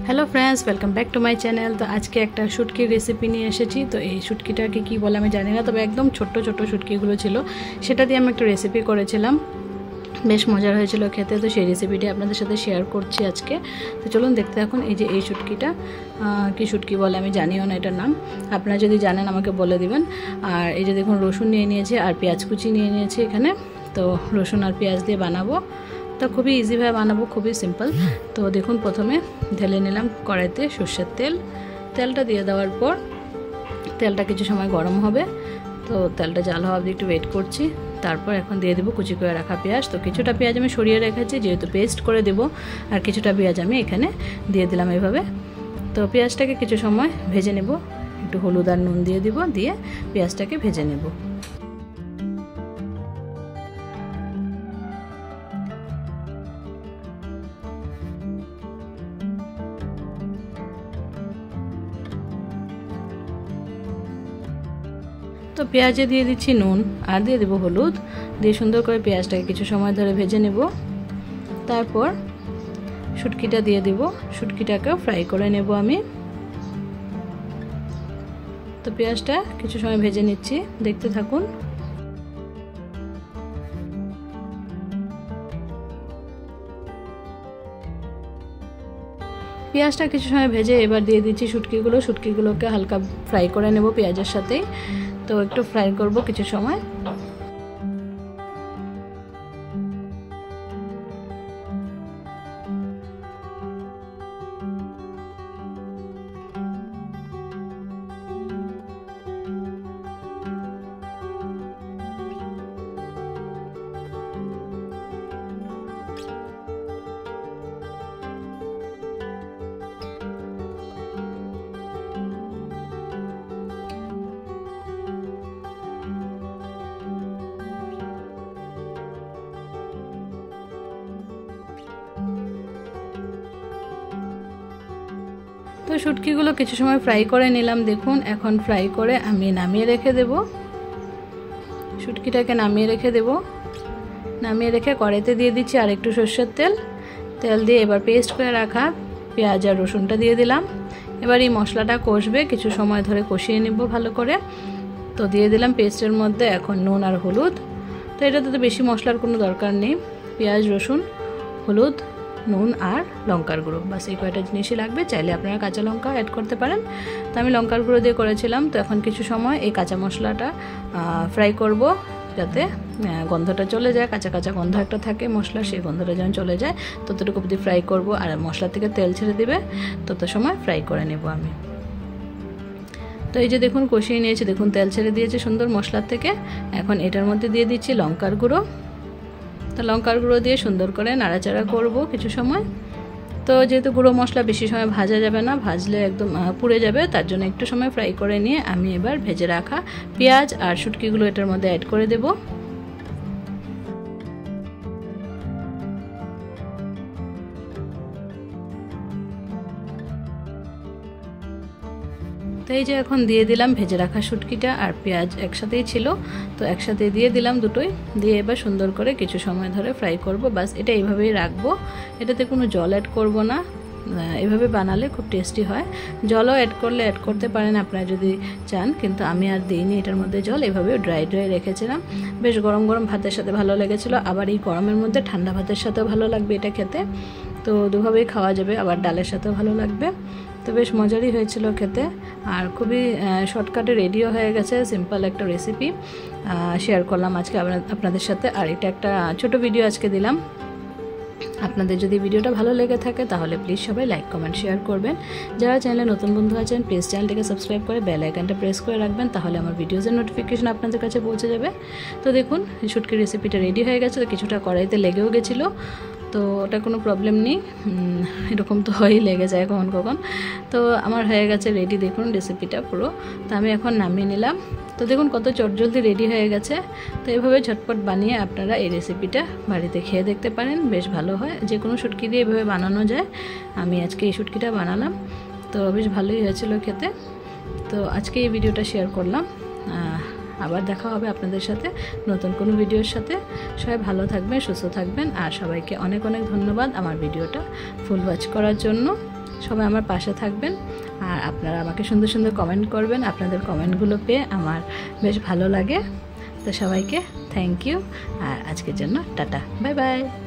Hello friends welcome back to my channel. तो आज के एक शुटकिर रेसिपि निये एसेछि। तो ये शुटकिटाके कि बोले आमि जानि ना, तबे एकदम छोटो छोटो शुटकिगुलो छिलो, सेटा दिये आमि एकटा रेसिपि करेछिलाम। बेश मजार हयेछिलो खेते। तो सेई रेसिपिटी आपनादेर साथे शेयर करछि आजके। तो चलुन देखते थाकुन। এই যে এই শুটকিটা কি শুটকি বলে আমি জানিও না এটার নাম, আপনারা যদি জানেন আমাকে বলে দিবেন। আর এই যে দেখুন রসুন নিয়ে নিয়েছি আর পেঁয়াজ কুচি নিয়ে নিয়েছি এখানে। তো রসুন আর পেঁয়াজ দিয়ে বানাবো। तो खूब इजी भावे बनाबो, खूब सिम्पल। तो देखुन प्रथमे ढेले निलाम कड़ाईते सर्षेर तेल। तेलटा दिए देওয়ার पर तेलटा किछु समय गरम होबे। तो तेलटा जाल हওয়া অবধি একটু वेट করছি। তারপর এখন দিয়ে দেব কুচি করে রাখা পেঁয়াজ। তো কিছুটা পেঁয়াজ আমি সরিয়ে রেখেছি যেহেতু পেস্ট করে দেব, আর কিছুটা পেঁয়াজ আমি এখানে দিয়ে দিলাম এইভাবে। তো পেঁয়াজটাকে কিছু সময় ভেজে নেব, একটু হলুদ আর নুন দিয়ে দিব, দিয়ে পেঁয়াজটাকে ভেজে নেব। तो पेঁয়াজে দিয়ে দিচ্ছি নুন আর দিয়ে দেব হলুদ, দিয়ে সুন্দর করে পেঁয়াজটাকে কিছু সময় ধরে ভেজে নেব। তারপর শুটকিটা দিয়ে দেব, শুটকিটাকে ফ্রাই করে নেব আমি। তো পেঁয়াজটা কিছু সময় ভেজে নিচ্ছি, দেখতে থাকুন। পেঁয়াজটা কিছু সময় ভেজে এবার দিয়ে দিচ্ছি শুটকিগুলো। শুটকিগুলোকে হালকা ফ্রাই করে নেব পেঁয়াজের সাথেই। তো একটু ফ্রাই করব কিছু সময়। तो শুটকিগুলো কিছু সময় ফ্রাই করে নিলাম। দেখুন এখন ফ্রাই করে আমি নামিয়ে রেখে দেব। শুটকিটাকে নামিয়ে রেখে দেব। নামিয়ে রেখে কড়াইতে দিয়ে দিচ্ছি আর একটু সরষের তেল। তেল দিয়ে এবার পেস্ট করে রাখা পেঁয়াজ আর রসুনটা দিয়ে দিলাম। এবার এই মশলাটা কষবে, কিছু সময় ধরে কষিয়ে নেব ভালো করে। তো দিয়ে দিলাম পেস্টের মধ্যে এখন নুন আর হলুদ। তো এটাতে তো বেশি মশলার কোনো দরকার নেই, পেঁয়াজ রসুন হলুদ নুন আর লঙ্কার গুঁড়ো, বাস এই কয়টা জিনিসই লাগবে। চাইলে আপনারা কাঁচা লঙ্কা অ্যাড করতে পারেন। তো আমি লঙ্কার গুঁড়ো দিয়ে করেছিলাম। তো এখন কিছু সময় এই কাঁচা মশলাটা ফ্রাই করব, যাতে গন্ধটা চলে যায়। কাঁচা কাঁচা গন্ধ একটা থাকে মশলা, সেই গন্ধটা যেন চলে যায় ততটুকু অবধি ফ্রাই করব। আর মশলা থেকে তেল ছেড়ে দিবে তত সময় ফ্রাই করে নেব আমি। তো এই যে দেখুন কষিয়ে নিয়েছি, দেখুন তেল ছেড়ে দিয়েছে সুন্দর মশলার থেকে। এখন এটার মধ্যে দিয়ে দিচ্ছি লঙ্কার গুঁড়ো। তো লঙ্কার গুঁড়ো দিয়ে সুন্দর করে নাড়াচাড়া করব কিছু সময়। তো যেহেতু গুঁড়ো মশলা বেশি সময় ভাজা যাবে না, ভাজলে একদম পুড়ে যাবে, তার জন্য একটু সময় ফ্রাই করে নিয়ে আমি এবার ভেজে রাখা পেঁয়াজ আর শুটকিগুলো এটার মধ্যে অ্যাড করে দেব। তো এই যে এখন দিয়ে দিলাম ভেজে রাখা শুটকিটা আর পেঁয়াজ একসাথেই ছিল, তো একসাথে দিয়ে দিলাম দুটোই। দিয়ে এবার সুন্দর করে কিছু সময় ধরে ফ্রাই করব। বাস এটা এইভাবেই রাখবো, এটাতে কোনো জল অ্যাড করব না। এভাবে বানালে খুব টেস্টি হয়। জলও অ্যাড করলে অ্যাড করতে পারেন আপনারা যদি চান, কিন্তু আমি আর দিইনি এটার মধ্যে জল। এভাবে ড্রাই ড্রাই রেখেছিলাম। বেশ গরম গরম ভাতের সাথে ভালো লেগেছিলো, আবার এই গরমের মধ্যে ঠান্ডা ভাতের সাথেও ভালো লাগবে এটা খেতে। তো দুভাবেই খাওয়া যাবে, আবার ডালের সাথেও ভালো লাগবে। তো বেশ মজারই হয়েছিল খেতে, আর খুবই শর্টকাটে রেডিও হয়ে গেছে। সিম্পল একটা রেসিপি শেয়ার করলাম আজকে আপনাদের সাথে। আর এটা একটা ছোট ভিডিও আজকে দিলাম। আপনাদের যদি ভিডিওটা ভালো লেগে থাকে তাহলে প্লিজ সবাই লাইক কমেন্ট শেয়ার করবেন। যারা চ্যানেলে নতুন বন্ধু আছেন প্লিজ চ্যানেলটিকে সাবস্ক্রাইব করে বেল আইকনটা প্রেস করে রাখবেন, তাহলে আমার ভিডিওজের নোটিফিকেশন আপনাদের কাছে পৌঁছে যাবে। তো দেখুন শুটকির রেসিপিটা রেডি হয়ে গেছে। তো কিছুটা কড়াইতে লেগেও গেছিলো, তো ওটা কোনো প্রবলেম নেই, এরকম তো হয়েই লেগে যায় কখন কখন। তো আমার হয়ে গেছে রেডি, দেখুন রেসিপিটা পুরো। তো আমি এখন নামিয়ে নিলাম। তো দেখুন কত চটজলদি রেডি হয়ে গেছে। তো এইভাবে ঝটপট বানিয়ে আপনারা এই রেসিপিটা বাড়িতে খেয়ে দেখতে পারেন, বেশ ভালো হয়। যে কোনো শুটকি দিয়ে এভাবে বানানো যায়। আমি আজকে এই শুটকিটা বানালাম, তো বেশ ভালোই হয়েছিল খেতে। তো আজকে এই ভিডিওটা শেয়ার করলাম। আবার দেখা হবে আপনাদের সাথে নতুন কোনো ভিডিওর সাথে। সবাই ভালো থাকবেন, সুস্থ থাকবেন, আর সবাইকে অনেক অনেক ধন্যবাদ আমার ভিডিওটা ফুল ওয়াচ করার জন্য। সবাই আমার পাশে থাকবেন আর আপনারা আমাকে সুন্দর সুন্দর কমেন্ট করবেন। আপনাদের কমেন্টগুলো পেয়ে আমার বেশ ভালো লাগে। তো সবাইকে থ্যাংক ইউ আর আজকের জন্য টাটা, বাই বাই।